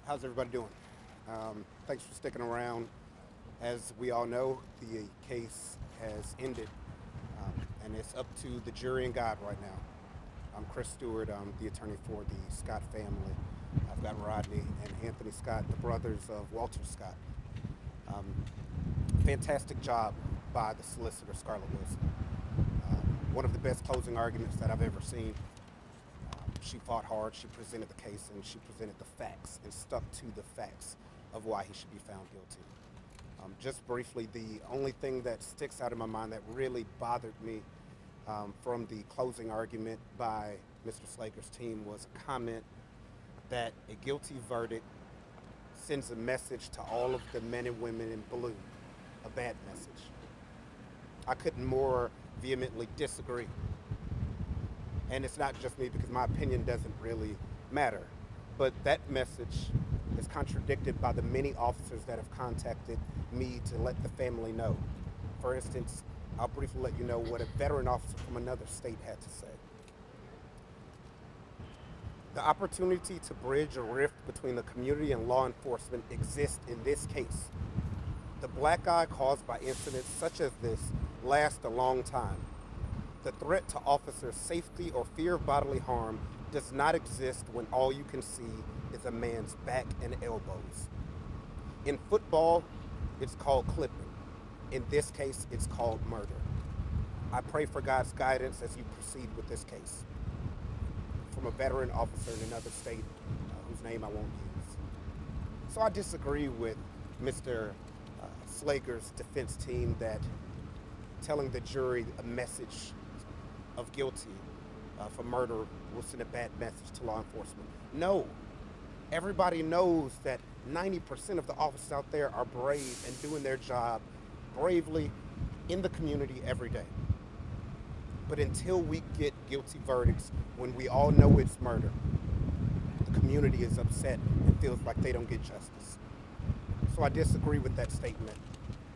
How's everybody doing? Thanks for sticking around. As we all know, the case has ended, and it's up to the jury and God right now. I'm Chris Stewart. I'm the attorney for the Scott family. I've got Rodney and Anthony Scott, the brothers of Walter Scott. Um, Fantastic job by the solicitor, Scarlett Wilson. One of the best closing arguments that I've ever seen. She fought hard, she presented the case, and she presented the facts and stuck to the facts of why he should be found guilty. Just briefly, the only thing that sticks out in my mind that really bothered me from the closing argument by Mr. Slager's team was a comment that a guilty verdict sends a message to all of the men and women in blue, a bad message. I couldn't more vehemently disagree. And it's not just me, because my opinion doesn't really matter. But that message is contradicted by the many officers that have contacted me to let the family know. For instance, I'll briefly let you know what a veteran officer from another state had to say. The opportunity to bridge a rift between the community and law enforcement exists in this case. The black eye caused by incidents such as this lasts a long time. The threat to officers' safety or fear of bodily harm does not exist when all you can see is a man's back and elbows. In football, it's called clipping. In this case, it's called murder. I pray for God's guidance as you proceed with this case. From a veteran officer in another state, whose name I won't use. So I disagree with Mr. Slager's defense team that telling the jury a message of guilty for murder will send a bad message to law enforcement. No. Everybody knows that 90% of the officers out there are brave and doing their job bravely in the community every day. But until we get guilty verdicts, when we all know it's murder, the community is upset and feels like they don't get justice. So I disagree with that statement.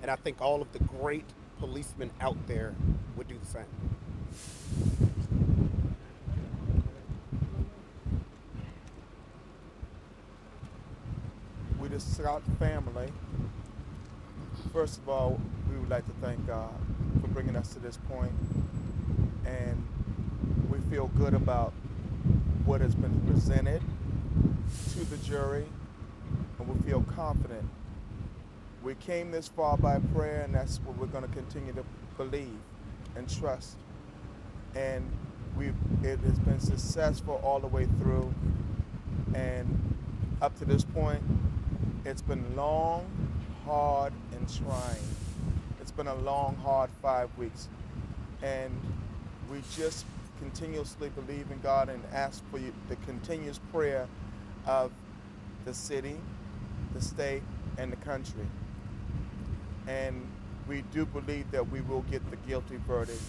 And I think all of the great policemen out there would do the same. We the Scott family, first of all, we would like to thank God for bringing us to this point, and we feel good about what has been presented to the jury, and we feel confident. We came this far by prayer, and that's what we're going to continue to believe and trust. And it has been successful all the way through, and up to this point, it's been long, hard, and trying. It's been a long, hard 5 weeks, and we just continuously believe in God and ask for the continuous prayer of the city, the state, and the country. And we do believe that we will get the guilty verdict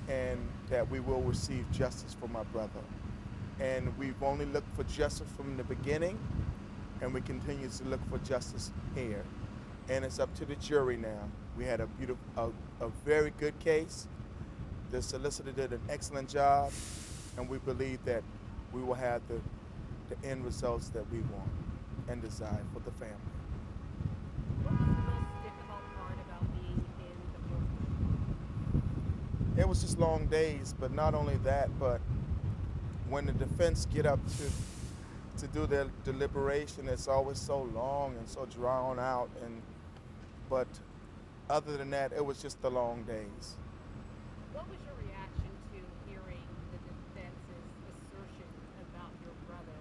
and that we will receive justice for my brother. And we've only looked for justice from the beginning, and we continue to look for justice here. And it's up to the jury now. We had a very good case. The solicitor did an excellent job, and we believe that we will have the end results that we want and desire for the family. What was the most difficult part about being in the courtroom? It was just long days, but not only that, but when the defense get up to do their deliberation, it's always so long and so drawn out. But other than that, it was just the long days. What was your reaction to hearing the defense's assertion about your brother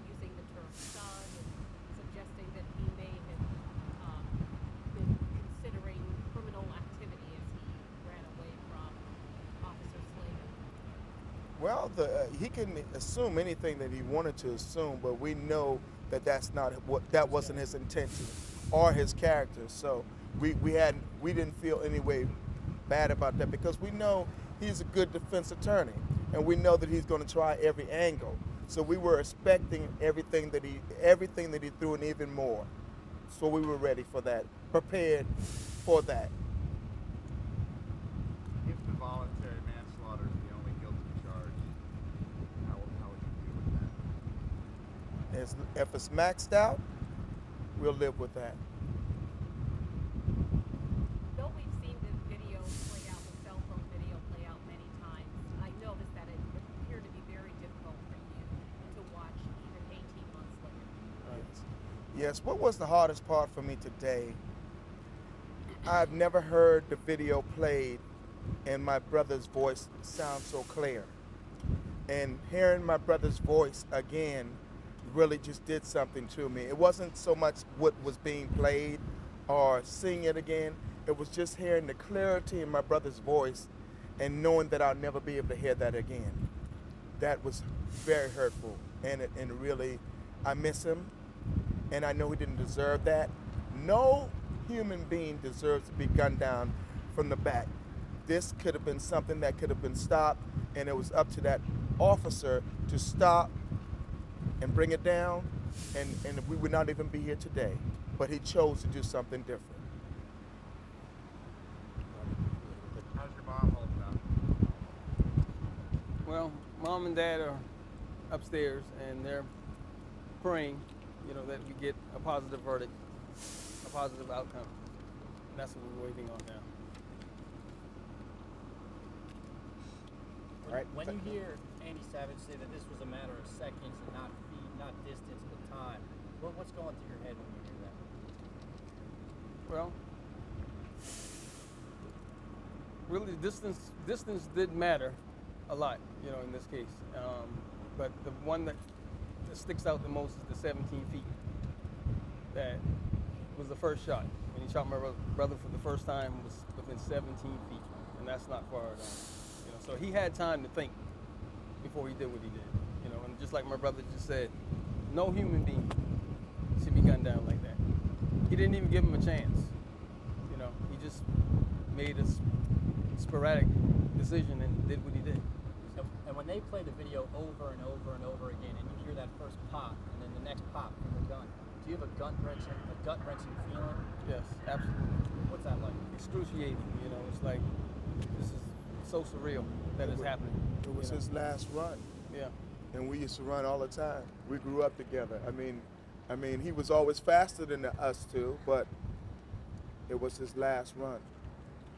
using the term son and suggesting that he may have been considering criminal activity as he ran away from Officer Slater? Well, he can assume anything that he wanted to assume, but we know that that wasn't his intention or his character. So we didn't feel any way bad about that, because we know he's a good defense attorney, and we know that he's going to try every angle. So we were expecting everything that he threw, and even more. So we were ready for that, prepared for that. If the voluntary manslaughter is the only guilty charge, how would you deal with that? If it's maxed out, we'll live with that. Though we've seen this video play out, the cell phone video play out many times, I noticed that it appeared to be very difficult for you to watch even 18 months later. Yes, what was the hardest part for me today? I've never heard the video played and my brother's voice sound so clear. And hearing my brother's voice again really just did something to me. It wasn't so much what was being played or seeing it again. It was just hearing the clarity in my brother's voice and knowing that I'll never be able to hear that again. That was very hurtful, and really, I miss him, and I know he didn't deserve that. No human being deserves to be gunned down from the back. This could have been something that could have been stopped, and it was up to that officer to stop and bring it down, and we would not even be here today. But he chose to do something different. How's your mom holding up? Well, mom and dad are upstairs and they're praying, that we get a positive verdict, a positive outcome. And that's what we're waiting on now. All right. When you hear Andy Savage say that this was a matter of seconds and not feet, not distance, but time, what's going through your head when you hear that? Well, really, distance did matter a lot, in this case. But the one that sticks out the most is the 17 feet. That was the first shot. When he shot my brother for the first time, was within 17 feet, and that's not far at all. So he had time to think before he did what he did. And just like my brother just said, no human being should be gunned down like that. He didn't even give him a chance. He just made a sporadic decision and did what he did. And when they play the video over and over and over again, and you hear that first pop and then the next pop from the gun, do you have a gut-wrenching feeling? Yes, absolutely. What's that like? Excruciating. It's like this is so surreal that it's happening. It was his last run. Yeah. And we used to run all the time. We grew up together. I mean, he was always faster than us two, but it was his last run,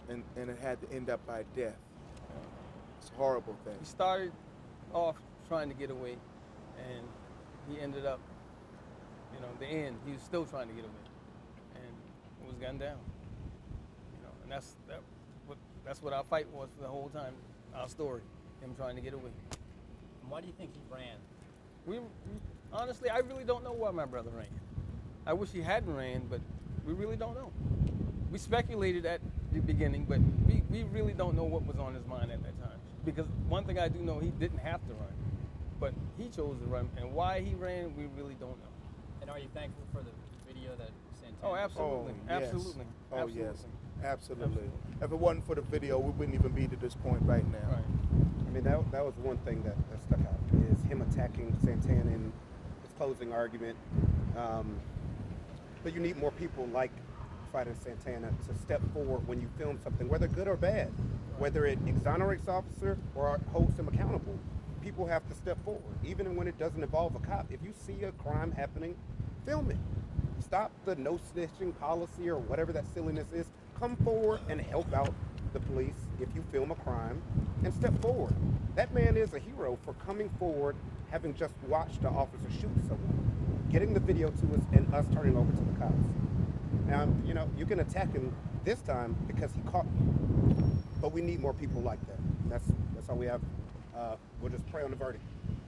and it had to end up by death. It's a horrible thing. He started off trying to get away, and he ended up, the end. He was still trying to get away, and it was gunned down. And that's what our fight was for the whole time. Our story, him trying to get away. And why do you think he ran? We honestly, I really don't know why my brother ran. I wish he hadn't ran, but we really don't know. We speculated at the beginning, but we really don't know what was on his mind at that time. Because one thing I do know, he didn't have to run, but he chose to run, and why he ran, we really don't know. And are you thankful for the video that Santana? Oh, absolutely, Oh, yes. absolutely. Oh, absolutely. yes. Absolutely. If it wasn't for the video, we wouldn't even be to this point right now. Right. I mean, that was one thing that stuck out, is him attacking Santana in his closing argument. But you need more people like Fighter Santana to step forward when you film something, whether good or bad, whether it exonerates the officer or holds him accountable. People have to step forward, even when it doesn't involve a cop. If you see a crime happening, film it. Stop the no snitching policy or whatever that silliness is. Come forward and help out the police if you film a crime, and step forward. That man is a hero for coming forward, having just watched the officer shoot someone, getting the video to us, and us turning over to the cops. Now, you can attack him this time because he caught you, but we need more people like that. That's all we have. We'll just pray on the verdict.